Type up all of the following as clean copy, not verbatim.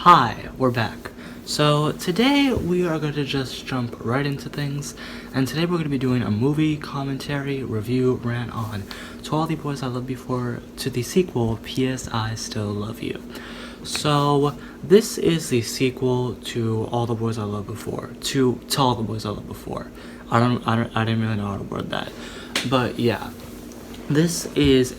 Hi, we're back. So today we are going to just jump right into things, and today we're going to be doing a movie commentary review rant on To All the Boys I Loved Before, to the sequel P.S. I Still Love You. So this is the sequel to All the Boys I Loved Before, to All the Boys I Loved Before. I didn't really know how to word that, but yeah, this is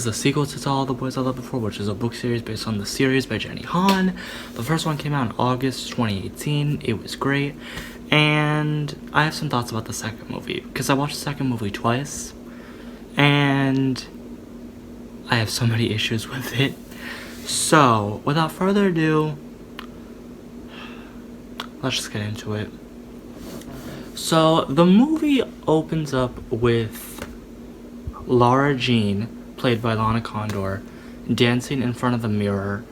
the sequel to All the Boys I Loved Before, which is a book series based on the series by Jenny Han. The first one came out in August 2018. It was great. And I have some thoughts about the second movie, because I watched the second movie twice, and I have so many issues with it. So, without further ado, let's just get into it. So, the movie opens up with Lara Jean, played by Lana Condor, dancing in front of the mirror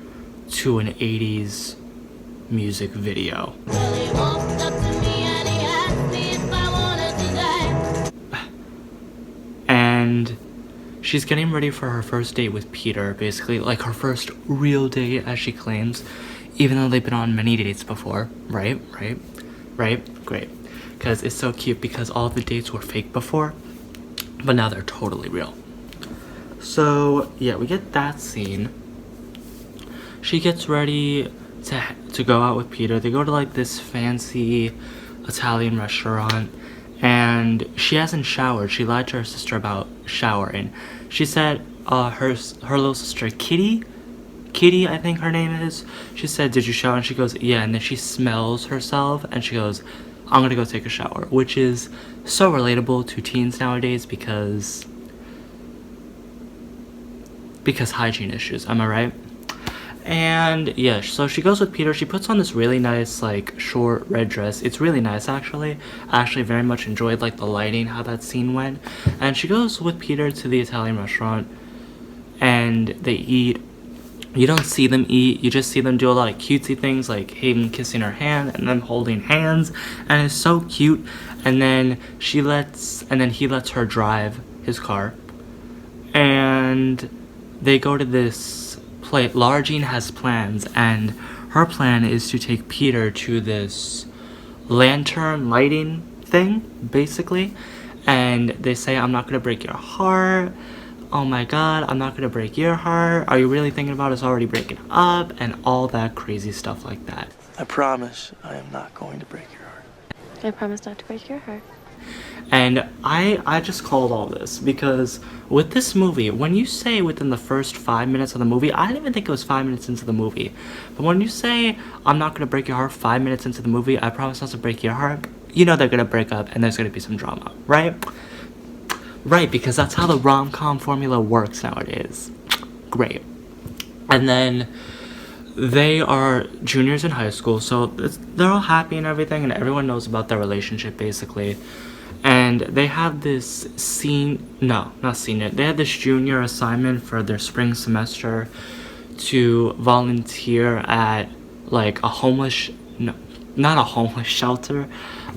to an 80s music video. And she's getting ready for her first date with Peter, basically, like her first real date, as she claims, even though they've been on many dates before, right? Great. Because it's so cute, because all the dates were fake before, but now they're totally real. So, yeah, we get that scene. She gets ready to go out with Peter. They go to, like, this fancy Italian restaurant, and she hasn't showered. She lied to her sister about showering. She said her little sister, Kitty, I think her name is, she said, "Did you shower?" And she goes, "Yeah." And then she smells herself, and she goes, "I'm gonna go take a shower," which is so relatable to teens nowadays, because hygiene issues, am I right? And yeah, so she goes with Peter. She puts on this really nice, like, short red dress. It's really nice, actually. I actually very much enjoyed, like, the lighting, how that scene went. And she goes with Peter to the Italian restaurant, and they eat. You don't see them eat, you just see them do a lot of cutesy things, like him kissing her hand and them holding hands, and it's so cute. And then he lets her drive his car, and they go to this place. Lara Jean has plans, and her plan is to take Peter to this lantern lighting thing, basically. And they say, "I'm not gonna break your heart. Oh my god, I'm not gonna break your heart. Are you really thinking about us already breaking up?" And all that crazy stuff like that. I promise I am not going to break your heart. I promise not to break your heart. And I just called all this because with this movie, when you say within the first 5 minutes of the movie, I didn't even think it was 5 minutes into the movie, but when you say, "I'm not gonna break your heart," 5 minutes into the movie, I promise not to break your heart, you know they're gonna break up and there's gonna be some drama, right? Right, because that's how the rom-com formula works nowadays. Great. And then they are juniors in high school, so they're all happy and everything, and everyone knows about their relationship, basically. And they have this they had this junior assignment for their spring semester to volunteer at, like, not a homeless shelter.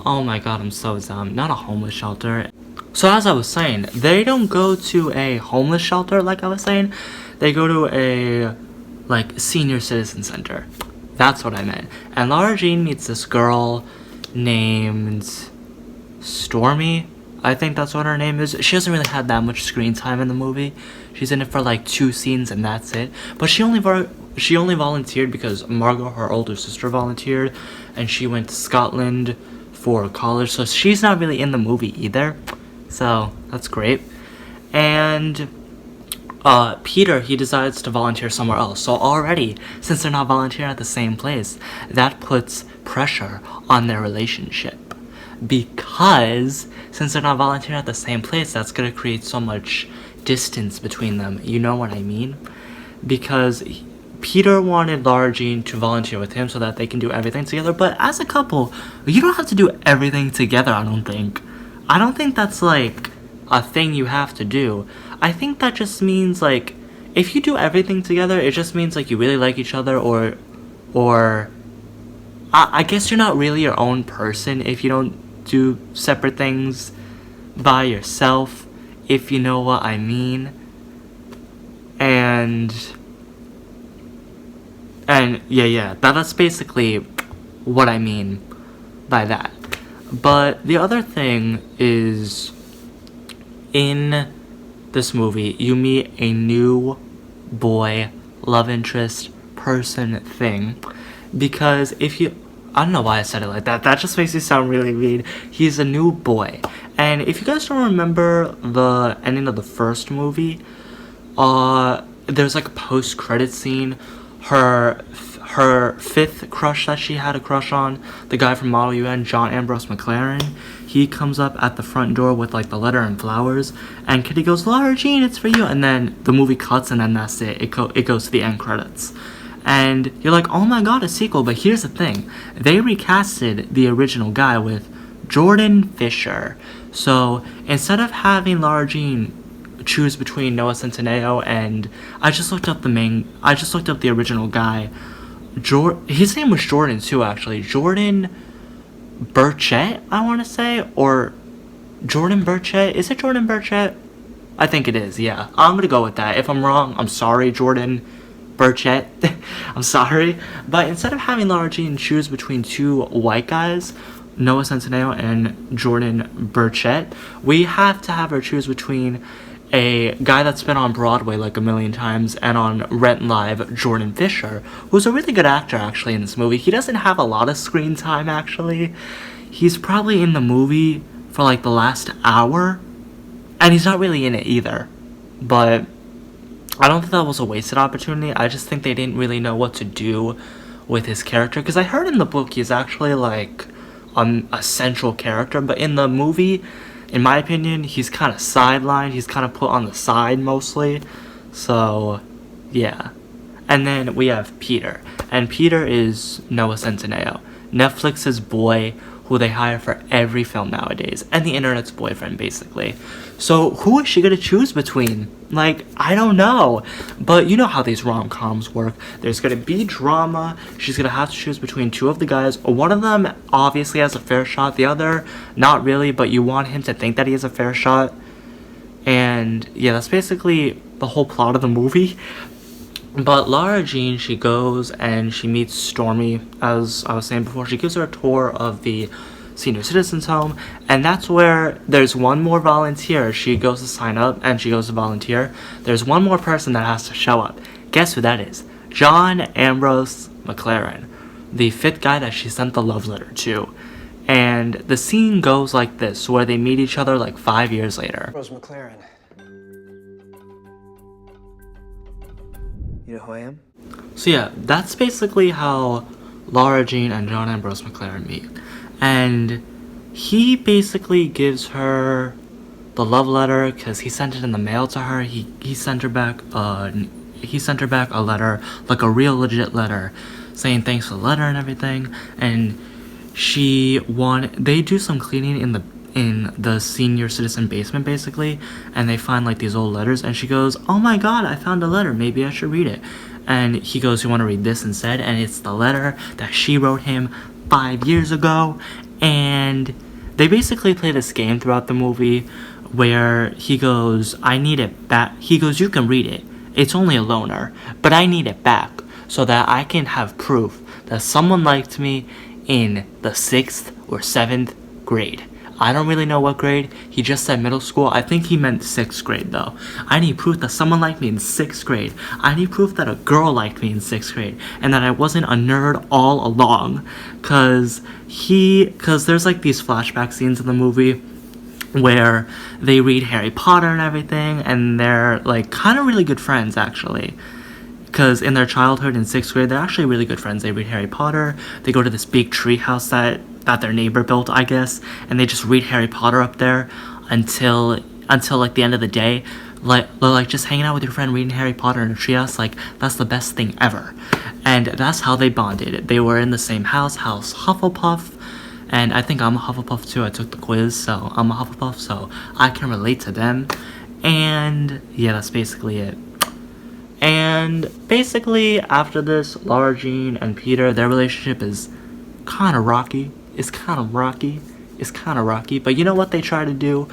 Oh my god, I'm so dumb. Not a homeless shelter. So as I was saying, they don't go to a homeless shelter, like I was saying. They go to a, like, senior citizen center. That's what I meant. And Lara Jean meets this girl named Stormy. I think that's what her name is. She doesn't really have that much screen time in the movie. She's in it for, like, 2 scenes and that's it. But she only volunteered because Margot, her older sister, volunteered, and she went to Scotland for college. So she's not really in the movie either. So that's great. And Peter, he decides to volunteer somewhere else. So already, since they're not volunteering at the same place, that puts pressure on their relationship. Because since they're not volunteering at the same place, that's gonna create so much distance between them. You know what I mean? Because Peter wanted Lara Jean to volunteer with him so that they can do everything together. But as a couple, you don't have to do everything together, I don't think. I don't think that's, like, a thing you have to do. I think that just means, like, if you do everything together, it just means, like, you really like each other, or I guess you're not really your own person if you don't do separate things by yourself, if you know what I mean. And And yeah, that's basically what I mean by that. But the other thing is, in this movie, you meet a new boy, love interest, person, thing. Because if you... I don't know why I said it like that. That just makes me sound really mean. He's a new boy. And if you guys don't remember the ending of the first movie, there's like a post-credit scene. Her fifth crush that she had a crush on, the guy from Model UN, John Ambrose McLaren, he comes up at the front door with like the letter and flowers, and Kitty goes, "Laura Jean, it's for you," and then the movie cuts, and then that's it. It goes to the end credits. And you're like, oh my god, a sequel. But here's the thing. They recasted the original guy with Jordan Fisher. So instead of having Laura Jean choose between Noah Centineo and... I just looked up the original guy. His name was Jordan too, actually. Jordan Burchett, I want to say. Or Jordan Burchett. Is it Jordan Burchett? I think it is, yeah. I'm going to go with that. If I'm wrong, I'm sorry, Jordan Burchett. I'm sorry. But instead of having Laura Jean choose between two white guys, Noah Centineo and Jordan Burchett, we have to have her choose between a guy that's been on Broadway like a million times and on Rent Live, Jordan Fisher, who's a really good actor actually in this movie. He doesn't have a lot of screen time actually. He's probably in the movie for like the last hour, and he's not really in it either. But I don't think that was a wasted opportunity. I just think they didn't really know what to do with his character. Because I heard in the book he's actually like a central character. But in the movie, in my opinion, he's kind of sidelined. He's kind of put on the side mostly. So, yeah. And then we have Peter. And Peter is Noah Centineo, Netflix's boy who they hire for every film nowadays. And the internet's boyfriend, basically. So who is she going to choose between? Like, I don't know. But you know how these rom-coms work. There's going to be drama. She's going to have to choose between two of the guys. One of them obviously has a fair shot. The other, not really, but you want him to think that he has a fair shot. And yeah, that's basically the whole plot of the movie. But Laura Jean, she goes and she meets Stormy, as I was saying before. She gives her a tour of the senior citizens home, and that's where there's one more volunteer. She goes to sign up and she goes to volunteer. There's one more person that has to show up. Guess who that is? John Ambrose McLaren, the fifth guy that she sent the love letter to. And the scene goes like this, where they meet each other like 5 years later. Rose McLaren. You know who I am? So yeah, that's basically how Laura Jean and John Ambrose McLaren meet. And he basically gives her the love letter because he sent it in the mail to her. He sent her back a letter, like a real legit letter, saying thanks for the letter and everything. And they do some cleaning in the senior citizen basement basically, and they find like these old letters, and she goes, "Oh my god, I found a letter, maybe I should read it." And he goes, "You want to read this instead?" And it's the letter that she wrote him 5 years ago. And they basically play this game throughout the movie where he goes, "I need it back." He goes, "You can read it, it's only a loner, but I need it back so that I can have proof that someone liked me in the 6th or 7th grade. I don't really know what grade. He just said middle school. I think he meant 6th grade though. I need proof that someone liked me in 6th grade. I need proof that a girl liked me in 6th grade. And that I wasn't a nerd all along." Cause there's like these flashback scenes in the movie where they read Harry Potter and everything. And they're like kind of really good friends actually. Because in their childhood in 6th grade, they're actually really good friends. They read Harry Potter. They go to this big tree house that their neighbor built, I guess, and they just read Harry Potter up there until like the end of the day. Like just hanging out with your friend reading Harry Potter in a treehouse, like that's the best thing ever. And that's how they bonded. They were in the same house Hufflepuff, and I think I'm a Hufflepuff too. I took the quiz, so I'm a Hufflepuff, so I can relate to them. And yeah, that's basically it. And basically after this, Laura Jean and Peter, their relationship is kind of rocky. But you know what they try to do?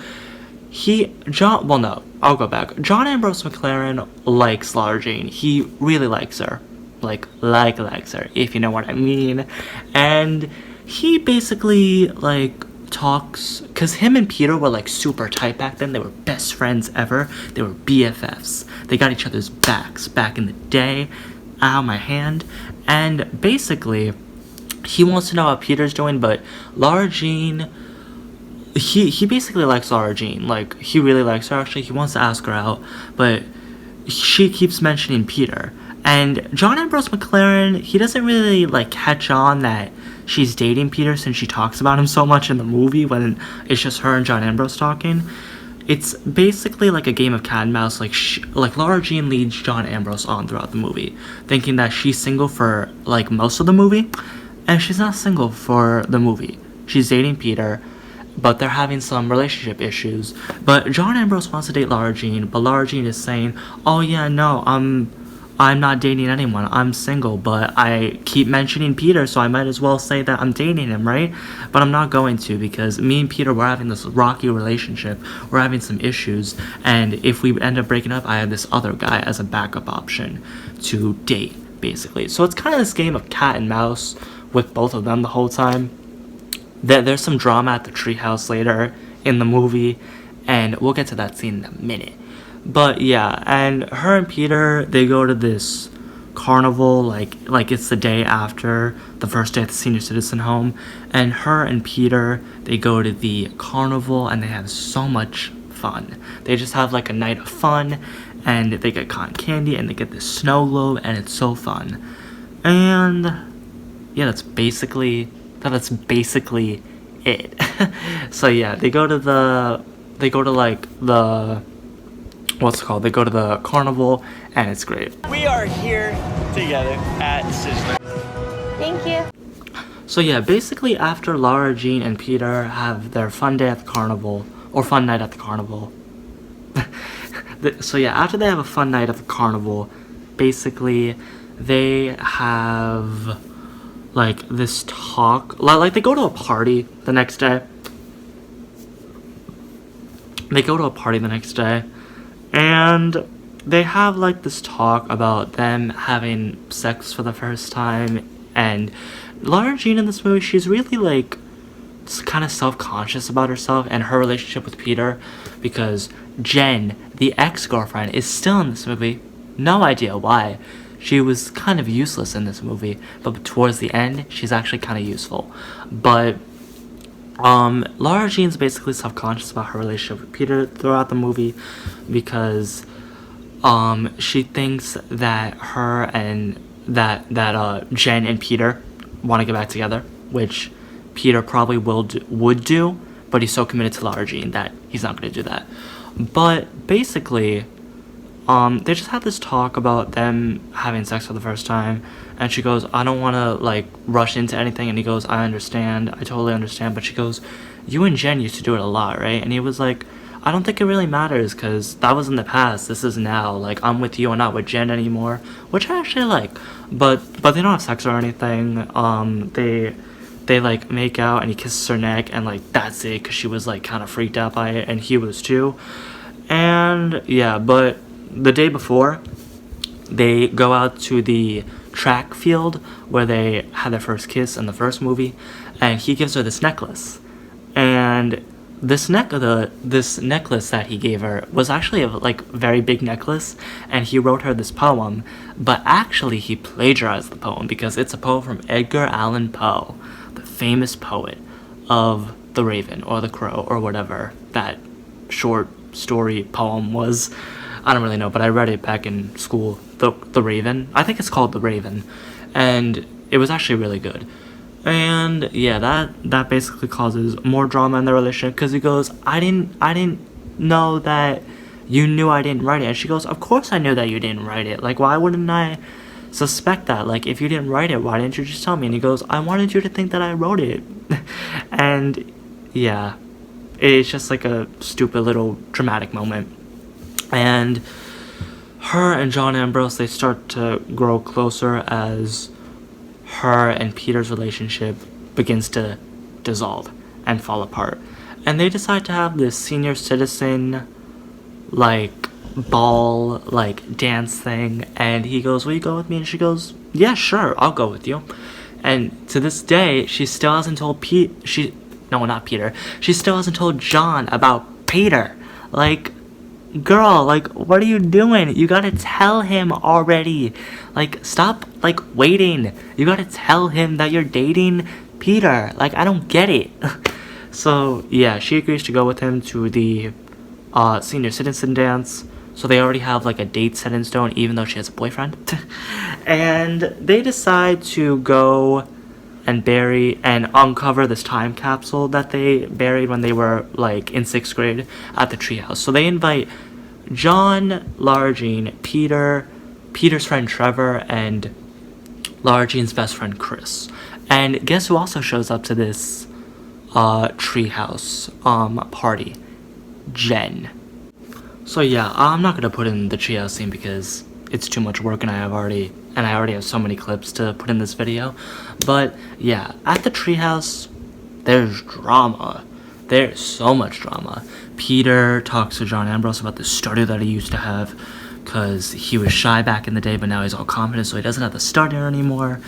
I'll go back. John Ambrose McLaren likes Laura Jean. He really likes her. likes her, if you know what I mean. And he basically like talks, because him and Peter were like super tight back then. They were best friends ever. They were BFFs. They got each other's backs back in the day. Ow, my hand. And basically, he wants to know how Peter's doing, but Lara Jean, he basically likes Lara Jean. Like, he really likes her, actually. He wants to ask her out, but she keeps mentioning Peter. And John Ambrose McLaren, he doesn't really, like, catch on that she's dating Peter since she talks about him so much in the movie when it's just her and John Ambrose talking. It's basically like a game of cat and mouse. Like Lara Jean leads John Ambrose on throughout the movie, thinking that she's single for, like, most of the movie. And she's not single for the movie. She's dating Peter, but they're having some relationship issues. But John Ambrose wants to date Lara Jean, but Lara Jean is saying, oh yeah, no, I'm not dating anyone. I'm single, but I keep mentioning Peter, so I might as well say that I'm dating him, right? But I'm not going to, because me and Peter, we're having this rocky relationship. We're having some issues, and if we end up breaking up, I have this other guy as a backup option to date, basically. So it's kind of this game of cat and mouse with both of them the whole time. There's some drama at the treehouse later in the movie, and we'll get to that scene in a minute. But yeah, and her and Peter, they go to this carnival, like it's the day after the first day at the senior citizen home, and her and Peter, they go to the carnival and they have so much fun. They just have like a night of fun, and they get cotton candy and they get this snow globe, and it's so fun. And yeah, that's basically it. So yeah, they go to the carnival, and it's great. We are here together at Sizzler. Thank you. So yeah, basically after Lara Jean and Peter have their fun day at the carnival, or fun night at the carnival. So yeah, after they have a fun night at the carnival, basically they have like this talk, like they go to a party the next day. And they have like this talk about them having sex for the first time. And Lara Jean in this movie, she's really like kind of self-conscious about herself and her relationship with Peter, because Jen, the ex-girlfriend, is still in this movie. No idea why. She was kind of useless in this movie, but towards the end, she's actually kind of useful. But Lara Jean's basically self-conscious about her relationship with Peter throughout the movie, because she thinks that her and that Jen and Peter want to get back together, which Peter probably would do, but he's so committed to Lara Jean that he's not going to do that. But basically, they just had this talk about them having sex for the first time, and she goes, I don't want to, like, rush into anything, and he goes, I totally understand, but she goes, you and Jen used to do it a lot, right? And he was like, I don't think it really matters, because that was in the past, this is now, like, I'm with you and not with Jen anymore, which I actually like, but they don't have sex or anything. They like make out, and he kisses her neck, and like that's it, because she was like kind of freaked out by it, and he was too. And yeah, but the day before, they go out to the track field where they had their first kiss in the first movie, and he gives her this necklace. And this necklace that he gave her was actually a like very big necklace, and he wrote her this poem, but actually he plagiarized the poem, because it's a poem from Edgar Allan Poe, the famous poet of The Raven or The Crow or whatever that short story poem was. I don't really know, but I read it back in school. The Raven. I think it's called The Raven, and it was actually really good. And yeah, that basically causes more drama in their relationship, because he goes, I didn't know that you knew I didn't write it. And she goes, of course I knew that you didn't write it. Like, why wouldn't I suspect that? Like, if you didn't write it, why didn't you just tell me? And he goes, I wanted you to think that I wrote it. And yeah, it's just like a stupid little dramatic moment. And her and John Ambrose, they start to grow closer as her and Peter's relationship begins to dissolve and fall apart. And they decide to have this senior citizen, like, ball, like, dance thing. And he goes, will you go with me? And she goes, yeah, sure, I'll go with you. And to this day, she still hasn't told not Peter. She still hasn't told John about Peter. Like, girl, like, what are you doing? You gotta tell him already. Like, stop, like, waiting. You gotta tell him that you're dating Peter. Like, I don't get it. So, yeah, she agrees to go with him to the senior citizen dance. So they already have, like, a date set in stone, even though she has a boyfriend. And they decide to go and bury and uncover this time capsule that they buried when they were, like, in 6th grade at the treehouse. So they invite John, Lara Jean, Peter's friend Trevor, and Lara Jean's best friend Chris. And guess who also shows up to this treehouse party? Jen. So yeah, I'm not gonna put in the treehouse scene because it's too much work and I already have so many clips to put in this video. But yeah, at the treehouse, there's drama. There's so much drama. Peter talks to John Ambrose about the stutter that he used to have because he was shy back in the day, but now he's all confident, so he doesn't have the stutter anymore.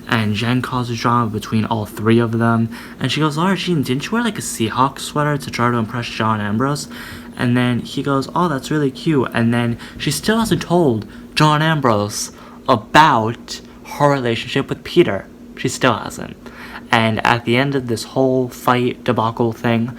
And Jen causes drama between all three of them. And she goes, Lara Jean, didn't you wear like a Seahawks sweater to try to impress John Ambrose? And then he goes, oh, that's really cute. And then she still hasn't told John Ambrose about her relationship with Peter. She still hasn't. And at the end of this whole fight debacle thing,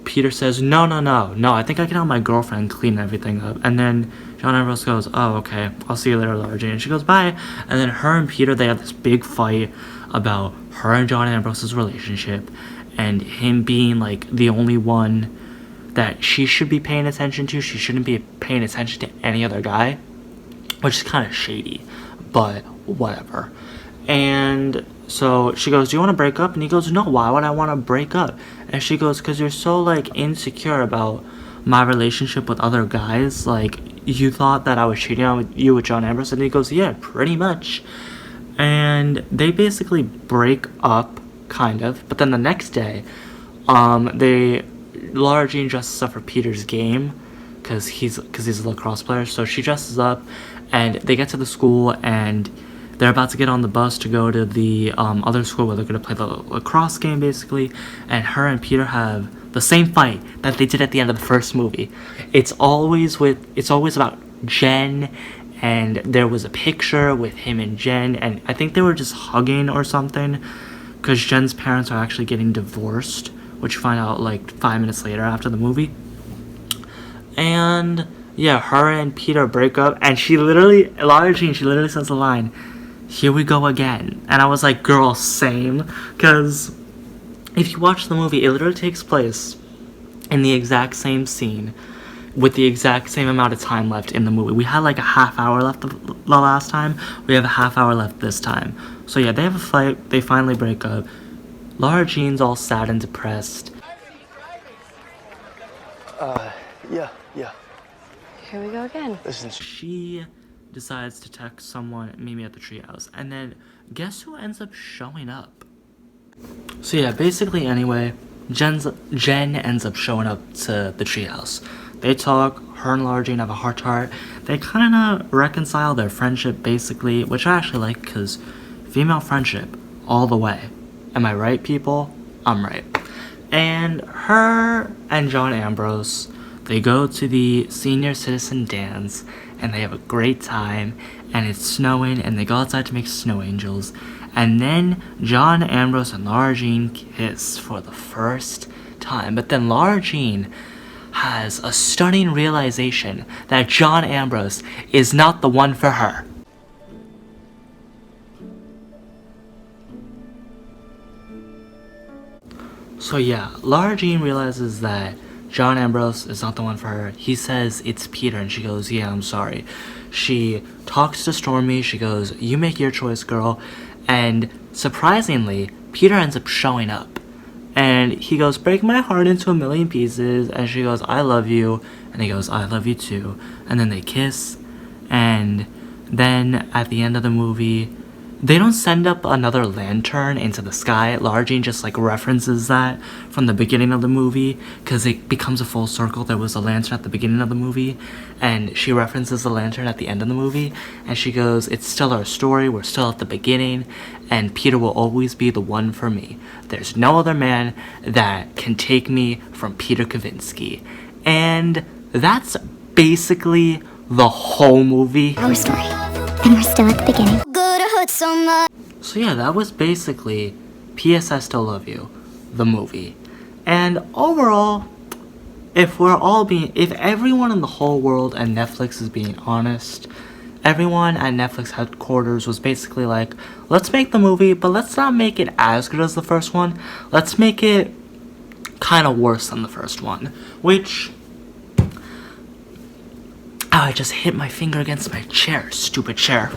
Peter says, no, I think I can have my girlfriend clean everything up. And then John Ambrose goes, oh, okay, I'll see you later, Lara Jean. And she goes, bye. And then her and Peter, they have this big fight about her and John Ambrose's relationship and him being, like, the only one that she should be paying attention to. She shouldn't be paying attention to any other guy, which is kind of shady, but whatever. And so she goes, do you want to break up? And he goes, no, why would I want to break up? And she goes, because you're so, like, insecure about my relationship with other guys. Like, you thought that I was cheating on you with John Ambrose? And he goes, yeah, pretty much. And they basically break up, kind of. But then the next day, Lara Jean dresses up for Peter's game because he's a lacrosse player. So she dresses up, and they get to the school, and they're about to get on the bus to go to the other school where they're going to play the lacrosse game, basically. And her and Peter have the same fight that they did at the end of the first movie. It's always about Jen, and there was a picture with him and Jen, and I think they were just hugging or something, because Jen's parents are actually getting divorced, which you find out like 5 minutes later after the movie. And yeah, her and Peter break up, and Lara Jean, she literally says the line, here we go again. And I was like, girl, same. Because if you watch the movie, it literally takes place in the exact same scene with the exact same amount of time left in the movie. We had like a half hour left the last time. We have a half hour left this time. So yeah, they have a fight. They finally break up. Lara Jean's all sad and depressed. Yeah. Here we go again. Listen, She decides to text someone, meet me at the treehouse, and then guess who ends up showing up? So yeah, basically anyway, Jen ends up showing up to the treehouse. They talk, her and Lara Jean have a heart-to-heart. They kind of reconcile their friendship, basically, which I actually like, because female friendship, all the way. Am I right, people? I'm right. And her and John Ambrose, they go to the senior citizen dance, and they have a great time, and it's snowing, and they go outside to make snow angels. And then John Ambrose and Lara Jean kiss for the first time. But then Lara Jean has a stunning realization that John Ambrose is not the one for her. So yeah, Lara Jean realizes that John Ambrose is not the one for her. He says it's Peter, and she goes, yeah, I'm sorry. She talks to Stormy. She goes, you make your choice, girl. And surprisingly, Peter ends up showing up. And he goes, break my heart into a million pieces. And she goes, I love you. And he goes, I love you too. And then they kiss. And then at the end of the movie, they don't send up another lantern into the sky. Lara Jean just like references that from the beginning of the movie because it becomes a full circle. There was a lantern at the beginning of the movie, and she references the lantern at the end of the movie, and she goes, "It's still our story. We're still at the beginning, and Peter will always be the one for me. There's no other man that can take me from Peter Kavinsky." And that's basically the whole movie. Our story, and we're still at the beginning. So yeah, that was basically P.S. I Still Love You, the movie. And overall, if everyone in the whole world and Netflix is being honest, everyone at Netflix headquarters was basically like, let's make the movie, but let's not make it as good as the first one. Let's make it kind of worse than the first one, which... I just hit my finger against my chair, stupid chair.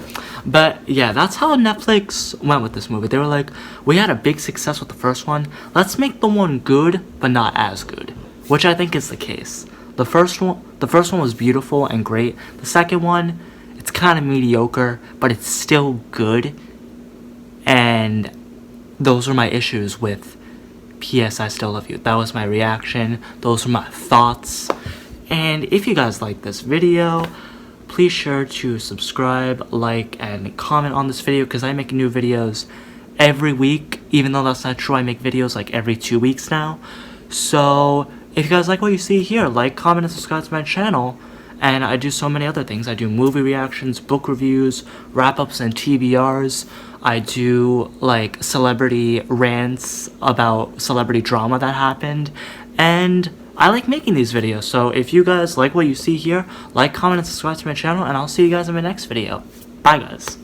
But yeah, that's how Netflix went with this movie. They were like, we had a big success with the first one. Let's make the one good, but not as good. Which I think is the case. The first one was beautiful and great. The second one, it's kind of mediocre, but it's still good. And those were my issues with P.S. I Still Love You. That was my reaction. Those were my thoughts. And if you guys like this video, please sure to subscribe, like, and comment on this video because I make new videos every week. Even though that's not true, I make videos like every 2 weeks now. So if you guys like what you see here, like, comment, and subscribe to my channel. And I do so many other things. I do movie reactions, book reviews, wrap-ups, and TBRs. I do like celebrity rants about celebrity drama that happened. And I like making these videos, so if you guys like what you see here, like, comment, and subscribe to my channel, and I'll see you guys in my next video. Bye, guys.